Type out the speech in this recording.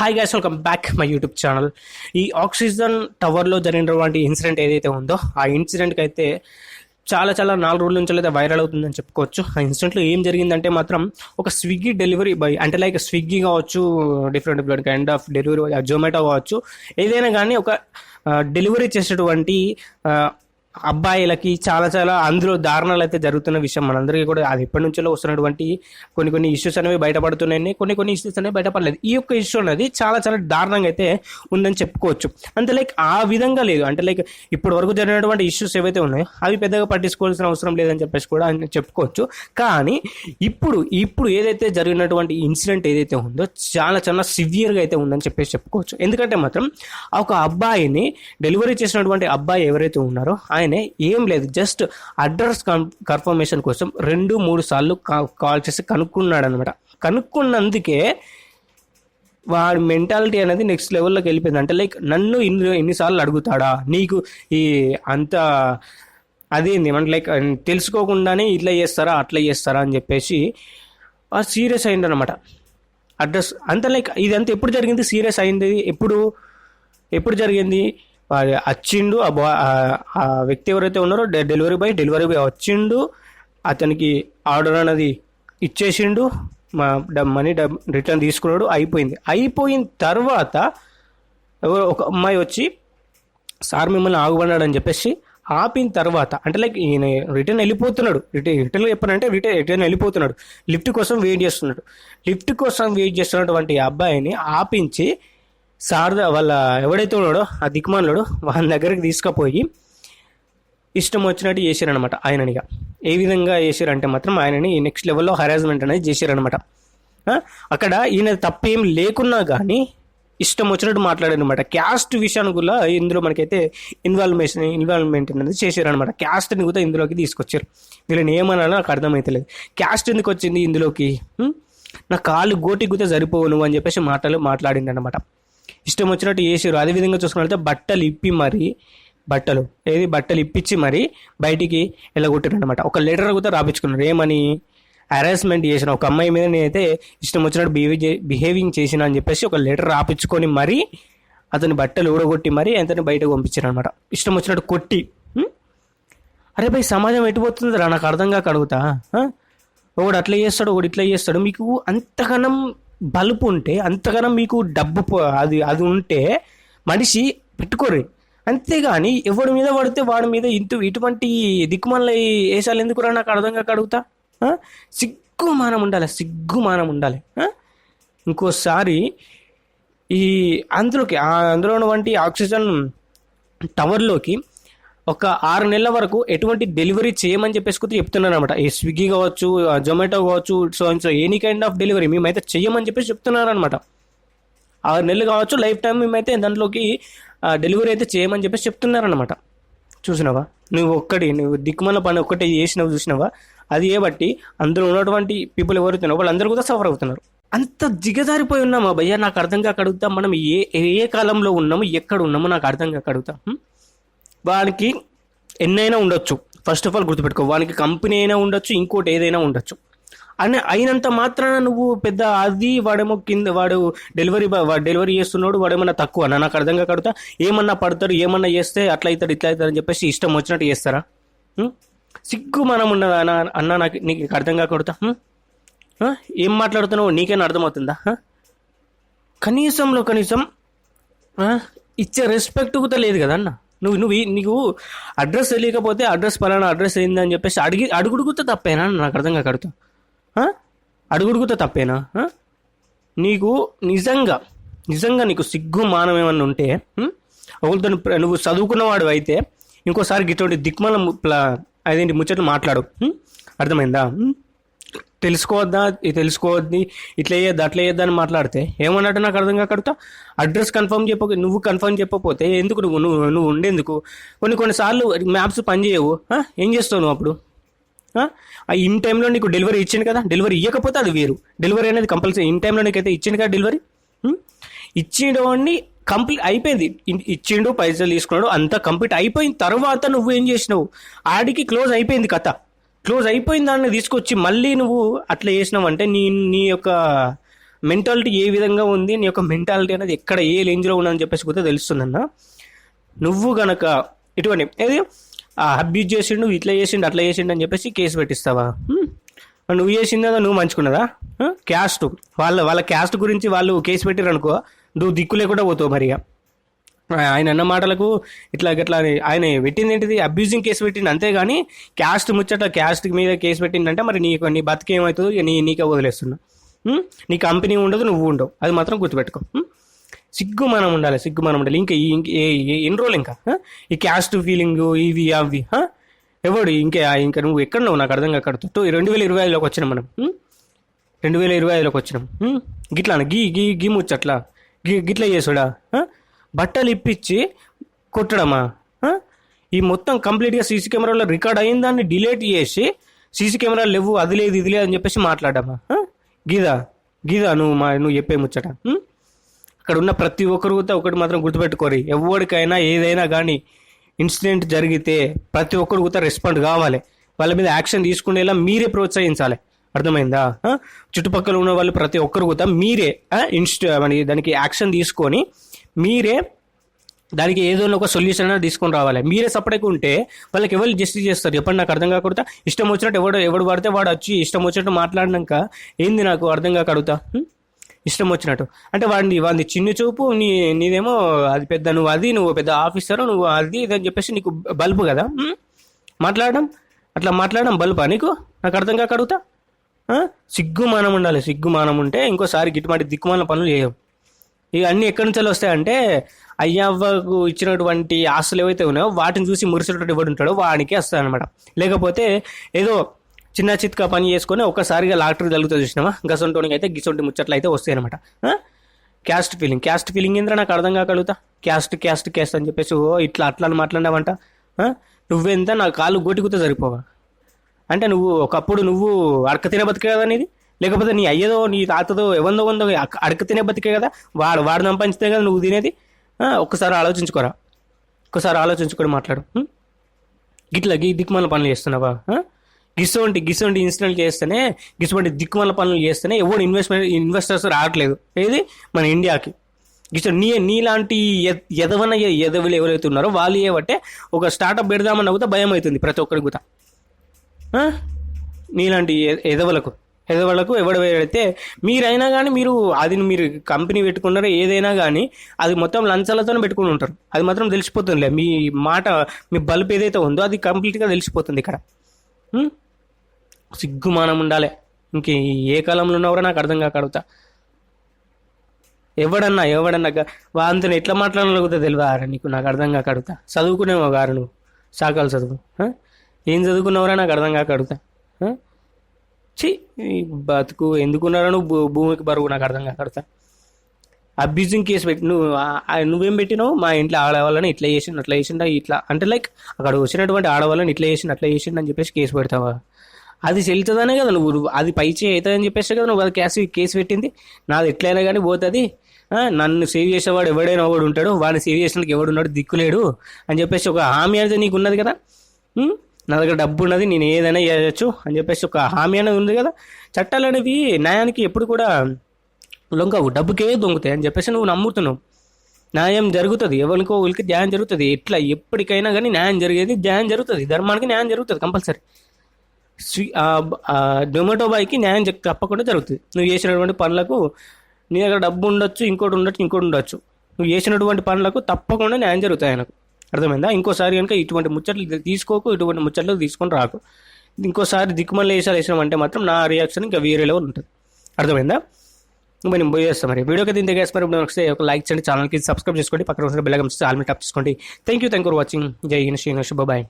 Hi guys, welcome back my YouTube channel. ఈ oxygen టవర్లో జరిగినటువంటి incident ఏదైతే ఉందో ఆ ఇన్సిడెంట్కి అయితే చాలా 4 రోజుల నుంచి అయితే వైరల్ అవుతుందని చెప్పుకోవచ్చు. ఆ ఇన్సిడెంట్లో ఏం జరిగిందంటే మాత్రం ఒక స్విగ్గీ డెలివరీ బాయ్, అంటే లైక్ స్విగ్గీ కావచ్చు, different kind of delivery, Zomato కావచ్చు, ఏదైనా కానీ ఒక డెలివరీ చేసేటువంటి అబ్బాయిలకి చాలా అందులో దారుణాలు అయితే జరుగుతున్న విషయం మనందరికీ కూడా అది ఎప్పటి నుంచో వస్తున్నటువంటి కొన్ని ఇష్యూస్ అనేవి బయటపడుతున్నాయి, కొన్ని ఇష్యూస్ అనేవి బయటపడలేదు. ఈ యొక్క ఇష్యూ అనేది చాలా దారుణంగా అయితే ఉందని చెప్పుకోవచ్చు. అంతే లైక్ ఆ విధంగా లేదు, అంటే లైక్ ఇప్పటి వరకు జరిగినటువంటి ఇష్యూస్ ఏవైతే ఉన్నాయో అవి పెద్దగా పట్టించుకోవాల్సిన అవసరం లేదని చెప్పేసి కూడా చెప్పుకోవచ్చు. కానీ ఇప్పుడు ఏదైతే జరిగినటువంటి ఇన్సిడెంట్ ఏదైతే ఉందో చాలా సివియర్గా అయితే ఉందని చెప్పేసి చెప్పుకోవచ్చు. ఎందుకంటే మాత్రం ఒక అబ్బాయిని డెలివరీ చేసినటువంటి అబ్బాయి ఎవరైతే ఉన్నారో ఆయన ఏం లేదు, జస్ట్ అడ్రస్ కన్ఫర్మేషన్ కోసం 2-3 సార్లు కాల్ చేసి కనుక్కున్నాడు అనమాట. కనుక్కున్నందుకే వాడి మెంటాలిటీ అనేది నెక్స్ట్ లెవెల్లోకి వెళ్ళిపోయింది. అంటే లైక్ నన్ను ఇన్నిసార్లు అడుగుతాడా, నీకు ఈ అంత అదేంది అంటే లైక్ తెలుసుకోకుండానే ఇట్లా చేస్తారా అట్లా చేస్తారా అని చెప్పేసి సీరియస్ అయిందనమాట. అడ్రస్ అంత లైక్ ఇదంతా ఎప్పుడు జరిగింది, సీరియస్ అయింది ఎప్పుడు జరిగింది? వచ్చిండు ఆ వ్యక్తి ఎవరైతే ఉన్నారో డెలివరీ బాయ్ వచ్చిండు, అతనికి ఆర్డర్ అనేది ఇచ్చేసిండు, మనీ రిటర్న్ తీసుకున్నాడు, అయిపోయిన తర్వాత ఎవరో ఒక అమ్మాయి వచ్చి సార్ మిమ్మల్ని ఆగుబడ్డాడని చెప్పేసి ఆపిన తర్వాత, అంటే లైక్ ఈయన రిటర్న్ వెళ్ళిపోతున్నాడు, రిటర్న్ చెప్పానంటే రిటర్న్ వెళ్ళిపోతున్నాడు, లిఫ్ట్ కోసం వెయిట్ చేస్తున్నటువంటి అబ్బాయిని ఆపించి సార్ వాళ్ళ ఎవడైతే ఉన్నాడో ఆ దిక్మానుడు వాళ్ళ దగ్గరికి తీసుకుపోయి ఇష్టం వచ్చినట్టు చేశారనమాట ఆయననిగా. ఏ విధంగా చేశారంటే మాత్రం ఆయనని నెక్స్ట్ లెవెల్లో హరాస్మెంట్ అనేది చేశారనమాట. అక్కడ ఈయన తప్పేం లేకున్నా కానీ ఇష్టం వచ్చినట్టు మాట్లాడారనమాట. క్యాస్ట్ విషయాన్ని కూడా ఇందులో మనకైతే ఇన్వాల్వ్మెంట్ అనేది చేశారనమాట. క్యాస్ట్ని కూడా ఇందులోకి తీసుకొచ్చారు. వీళ్ళని ఏమన్నా నాకు అర్థమైతలేదు. క్యాస్ట్ ఎందుకు వచ్చింది ఇందులోకి? నా కాళ్ళు గోటికి కూడా సరిపోవు నువ్వు అని చెప్పేసి మాట్లాడింది అనమాట. ఇష్టం వచ్చినట్టు చేసారు. అదేవిధంగా చూసుకున్నట్లయితే బట్టలు ఇప్పించి మరి బయటికి వెళ్ళగొట్టారనమాట. ఒక లెటర్ కూడా రాపించుకున్నారు. ఏమని? హరాస్మెంట్ చేసిన ఒక అమ్మాయి మీద నేనైతే ఇష్టం వచ్చినట్టు బిహేవింగ్ చేసిన అని చెప్పేసి ఒక లెటర్ రాపించుకొని మరీ అతని బట్టలు ఊడగొట్టి మరీ అతన్ని బయటకు పంపించారు అనమాట. ఇష్టం వచ్చినట్టు కొట్టి. అరే భయ్, సమాజం ఎటుపోతుంది రా, నాకు అర్థం కాక అడుగుతా. ఒకడు అట్లా చేస్తాడు, ఒకడు ఇట్లా చేస్తాడు. మీకు అంతగానం బలుపు ఉంటే, అంతగానం మీకు డబ్బు అది ఉంటే మనిషి పెట్టుకోరు. అంతేగాని ఎవడి మీద పడితే వాడి మీద ఇటువంటి దిక్కుమాల వేసాలు ఎందుకురా, నాకు అర్థం కాక అడుగుతా. సిగ్గుమానం ఉండాలి. ఇంకోసారి అందులో ఉన్నటువంటి ఆక్సిజన్ టవర్లోకి ఒక 6 నెలల వరకు ఎటువంటి డెలివరీ చేయమని చెప్పేసి చెప్తున్నారు అనమాట. ఈ స్విగ్గీ కావచ్చు, జొమాటో కావచ్చు, so any kind of delivery మేమైతే చెయ్యమని చెప్పేసి చెప్తున్నారు అనమాట. 6 నెలలు కావచ్చు, లైఫ్ టైం మేమైతే దాంట్లోకి డెలివరీ అయితే చేయమని చెప్పేసి చెప్తున్నారనమాట. చూసినావా నువ్వు దిక్కుమల పని ఒక్కటే చేసినావు, చూసినావా? అది ఏ బట్టి అందులో ఉన్నటువంటి పీపుల్ ఎవరైతే వాళ్ళందరూ కూడా సఫర్ అవుతున్నారు. అంత దిగజారిపోయి ఉన్నామా భయ్యా, నాకు అర్థం కాక అడుగుతా. మనం ఏ కాలంలో ఉన్నాము, ఎక్కడ ఉన్నామో నాకు అర్థం కాక అడుగుతా. వానికి ఎన్నైనా ఉండొచ్చు, ఫస్ట్ ఆఫ్ ఆల్ గుర్తుపెట్టుకో. వానికి కంపెనీ అయినా ఉండొచ్చు, ఇంకోటి ఏదైనా ఉండొచ్చు. అయినంత మాత్రాన నువ్వు పెద్ద అది వాడేమో కింద వాడు డెలివరీ చేస్తున్నాడు, వాడేమన్నా తక్కువ అన్న, నాకు అర్థం కాక అడుగుతా. ఏమన్నా పడతాడు, ఏమన్నా చేస్తే అట్లా అవుతాడు ఇట్లా అవుతాడు అని చెప్పేసి ఇష్టం వచ్చినట్టు చేస్తారా? సిగ్గు మనం ఉన్నదా అన్న, నీకు అర్థం కాక అడుగుతా. ఏం మాట్లాడుతున్నావు నీకైనా అర్థమవుతుందా? కనీసం ఇచ్చే రెస్పెక్ట్ కూడా లేదు కదా అన్న. నీకు అడ్రస్ తెలియకపోతే పలానా అడ్రస్ ఏందని చెప్పేసి అడుగుడుగుతా తప్పేనా? నాకు అర్థం కాక అడుగుతా. అడుగుడుగుతా తప్పేనా? నీకు నిజంగా నీకు సిగ్గు మానం ఏమన్నా ఉంటే, ఒకరితో నువ్వు చదువుకున్నవాడు అయితే ఇంకోసారి ఇటువంటి దిక్మల అదేంటి ముచ్చట్లు మాట్లాడు. అర్థమైందా? తెలుసుకోవద్ది ఇట్లా అట్లా అని మాట్లాడితే ఏమన్నట్టు నాకు అర్థం కాకడుతా. అడ్రస్ నువ్వు కన్ఫర్మ్ చెప్పకపోతే ఎందుకు నువ్వు ఉండేందుకు? కొన్నిసార్లు మ్యాప్స్ పనిచేయవు. ఏం చేస్తావు నువ్వు అప్పుడు? ఇన్ టైంలో నీకు డెలివరీ ఇచ్చింది కదా, డెలివరీ ఇవ్వకపోతే అది వేరు. డెలివరీ అనేది కంపల్సరీ ఇన్ టైంలో నీకైతే ఇచ్చింది కదా డెలివరీ. ఇచ్చేవాడిని కంప్లీట్ అయిపోయింది, ఇచ్చిండు, పైసలు తీసుకున్నాడు, అంతా కంప్లీట్ అయిపోయిన తర్వాత నువ్వు ఏం చేసినావు? ఆడికి క్లోజ్ అయిపోయింది కథ. క్లోజ్ అయిపోయిన దాన్ని తీసుకొచ్చి మళ్ళీ నువ్వు అట్లా చేసినావు అంటే నీ యొక్క మెంటాలిటీ ఏ విధంగా ఉంది, నీ యొక్క మెంటాలిటీ అనేది ఎక్కడ ఏ రేంజ్లో ఉన్నదని చెప్పేసి కూడా తెలుస్తుందన్న. నువ్వు గనక ఇటువంటి ఏది అబ్యూజ్ చేసిండు, ఇట్లా చేసిండు, అట్లా చేసిండు అని చెప్పేసి కేసు పెట్టిస్తావా? నువ్వు చేసిందా నువ్వు మంచుకున్నదా? క్యాస్ట్ వాళ్ళ క్యాస్ట్ గురించి వాళ్ళు కేసు పెట్టిరు అనుకో, నువ్వు దిక్కు లేకుండా పోతావు. మరి ఆయన అన్న మాటలకు ఇట్లా ఆయన పెట్టింది ఏంటిది? అబ్యూజింగ్ కేసు పెట్టింది, అంతేగాని క్యాస్ట్ ముచ్చట క్యాస్ట్ మీద కేసు పెట్టిందంటే మరి నీ బతికేమవుతుందో నీకే వదిలేస్తున్నా. నీ కంపెనీ ఉండదు, నువ్వు ఉండవు, అది మాత్రం గుర్తుపెట్టుకో. సిగ్గు మనం ఉండాలి. ఇంకా ఎన్ని రోజులు ఇంకా ఈ క్యాస్ట్ ఫీలింగ్ ఇవి అవి ఎవడు ఇంకా నువ్వు ఎక్కడ నువ్వు నాకు అర్థం కాకడుతూ 2025లోకి వచ్చినాం మనం. 2025లోకి వచ్చినాం. గిట్లా గీ ముచ్చట్లా గిట్లా చేసుడా? బట్టలు ఇప్పించి కొట్టడమా? ఈ మొత్తం కంప్లీట్గా సీసీ కెమెరాలో రికార్డ్ అయిన దాన్ని డిలీట్ చేసి సీసీ కెమెరాలు లేవు, అది లేదు ఇది లేదు అని చెప్పేసి మాట్లాడమా? గీదా నువ్వు చెప్పే ముచ్చట. అక్కడ ఉన్న ప్రతి ఒక్కరు కూడా ఒకటి మాత్రం గుర్తుపెట్టుకోరు, ఎవరికైనా ఏదైనా కానీ ఇన్సిడెంట్ జరిగితే ప్రతి ఒక్కరు కూడా రెస్పాండ్ కావాలి, వాళ్ళ మీద యాక్షన్ తీసుకునేలా మీరే ప్రోత్సహించాలి. అర్థమైందా? చుట్టుపక్కల ఉన్న వాళ్ళు ప్రతి ఒక్కరు కూడా మీరే దానికి యాక్షన్ తీసుకొని మీరే దానికి ఏదో ఒక సొల్యూషన్ అనేది తీసుకొని రావాలి. మీరే సపరేట్గా ఉంటే వాళ్ళకి ఎవరు జస్టిస్ చేస్తారు చెప్పండి? నాకు అర్థం కాకూడదా? ఇష్టం వచ్చినట్టు ఎవడు పడితే వాడు వచ్చి ఇష్టం వచ్చినట్టు మాట్లాడినాక ఏంది నాకు అర్థం కాకడుగుతా? ఇష్టం వచ్చినట్టు అంటే వాడిని చిన్న చూపు, నీదేమో అది పెద్ద, నువ్వు పెద్ద ఆఫీసరు, నువ్వు అది ఇదని చెప్పేసి నీకు బల్బు కదా అట్లా మాట్లాడడం బల్బా నీకు? నాకు అర్థం కాకడుగుతా. సిగ్గుమానం ఉండాలి. సిగ్గుమానం ఉంటే ఇంకోసారి గిట్టుమాటి దిక్కుమాల పనులు చేయవు. ఇవన్నీ ఎక్కడి నుంచి వస్తాయంటే అయ్యవ్వకు ఇచ్చినటువంటి ఆస్తులు ఏవైతే ఉన్నాయో వాటిని చూసి మురిసేటట్టు ఎవడు ఉంటాడో వాడికి వస్తాయి అనమాట. లేకపోతే ఏదో చిన్న చిత్కా పని చేసుకొని ఒక్కసారిగా లాటరీ తగ్గుతుంది చూసినామా, గసంటోనికి అయితే గిసొంటి ముచ్చట్లు అయితే వస్తాయి అనమాట. క్యాస్ట్ ఫీలింగ్ ఏంద్రా నాకు అర్థం కాగలుగుతా? క్యాస్ట్ అని చెప్పేసి ఇట్లా అట్లా అని మాట్లాడినావంట. నువ్వెంత నా కాళ్ళు గోటికుతో సరిపోవా? అంటే ఒకప్పుడు నువ్వు అడక తినే బతికే కదా నీది, లేకపోతే నీ అయ్యదో నీ తాతదో ఎవందో అడక తినే బతికే కదా, వాడు సంపాదించితే కదా నువ్వు తినేది. ఒక్కసారి ఆలోచించుకొని మాట్లాడు. గిట్లా దిక్కుమాల పనులు చేస్తున్నావా? గిసోంటి ఇన్సిడెంట్ చేస్తేనే, గిసోంటి దిక్కుమాల పనులు చేస్తేనే ఎవరు ఇన్వెస్టర్స్ రావట్లేదు ఏది మన ఇండియాకి. నీలాంటి ఎదవులు ఎవరైతే ఉన్నారో వాళ్ళు ఏమంటే ఒక స్టార్టప్ పెడదామని అవుతా భయం అవుతుంది ప్రతి ఒక్కరికి కూడా. నీలాంటి ఎదవలకు ఎవడైతే మీరైనా కానీ మీరు కంపెనీ పెట్టుకున్నారో ఏదైనా కానీ అది మొత్తం లంచాలతోనే పెట్టుకుని ఉంటారు. అది మాత్రం తెలిసిపోతుందిలే. మీ మాట, మీ బల్బ్ ఏదైతే ఉందో అది కంప్లీట్గా తెలిసిపోతుంది ఇక్కడ. సిగ్గుమానం ఉండాలి. ఇంక ఏ కాలంలో ఉన్నవరో నాకు అర్థం కాక అడుగుతా. ఎవడన్నా వాంతను ఎట్లా మాట్లాడగలుగుతా తెలియదా నీకు? నాకు అర్థం కాక అడుగుతా. చదువుకునేవో గారు నువ్వు సాకాలు చదువు, ఏం చదువుకున్నావురా నాకు అర్థం కాక అడుగుతా. బతుకు ఎందుకున్నారా నువ్వు? భూమికి బరువు నాకు అర్థం కాక అడుగుతా. అబ్యూజింగ్ కేసు పెట్టి నువ్వేం పెట్టినావు? మా ఇంట్లో ఆడవాళ్ళని ఇట్లా చేసిండు అట్లా చేసిండా ఇట్లా అంటే లైక్ అక్కడ వచ్చినటువంటి ఆడవాళ్ళని ఇట్లా చేసిండు అట్లా చేసిండు అని చెప్పేసి కేసు పెడతావా? అది చెల్లుతుందనే కదా నువ్వు, అది పైచే అవుతుందని చెప్పేసి కదా నువ్వు అది కేసు పెట్టింది. నాది ఎట్లయినా కానీ పోతుంది. నన్ను సేవ్ చేసేవాడు ఎవడైనా ఒకడు ఉంటాడు, వాడిని సేవ్ చేసినందుకు ఎవడున్నాడు దిక్కులేడు అని చెప్పేసి ఒక హామీ అనేది నీకు ఉన్నది కదా. నా దగ్గర డబ్బు ఉన్నది, నేను ఏదైనా చేయొచ్చు అని చెప్పేసి ఒక హామీ అనేది ఉంది కదా. చట్టాలు అనేవి న్యాయానికి ఎప్పుడు కూడా లొంగవు, డబ్బుకే దొంగతాయి అని చెప్పేసి నువ్వు నమ్ముతున్నావు. న్యాయం జరుగుతుంది, ఎవరికో వాళ్ళకి న్యాయం జరుగుతుంది. ఎట్లా ఎప్పటికైనా కానీ న్యాయం జరుగుతుంది, ధర్మానికి న్యాయం జరుగుతుంది కంపల్సరీ. జొమాటో బాయ్కి న్యాయం తప్పకుండా జరుగుతుంది. నువ్వు చేసినటువంటి పనులకు నీ దగ్గర డబ్బు ఉండొచ్చు, ఇంకోటి ఉండొచ్చు. నువ్వు చేసినటువంటి పనులకు తప్పకుండా న్యాయం జరుగుతాయి ఆయనకు. అర్థమైందా? ఇంకోసారి కనుక ఇటువంటి ముచ్చట్లు తీసుకోకు, ఇటువంటి ముచ్చట్లు తీసుకొని రాకు. ఇంకోసారి దిక్కుమల్లి వేసినామంటే మాత్రం నా రియాక్షన్ ఇంకా వేరే లెవెల్ ఉంటుంది. అర్థమైందా? మరి నేను పోయేస్తాను. మరి వీడియోకి దీని దగ్గర ఇప్పుడు వస్తే ఒక లైక్ చేయండి, ఛానల్కి సబ్స్క్రైబ్ చేసుకోండి, పక్కన బెల్ ఐకాన్ ఆల్ మీద ట్యాప్ చేసుకోండి. Thank you for watching. జై హింద్, శ్రీ బాయ్.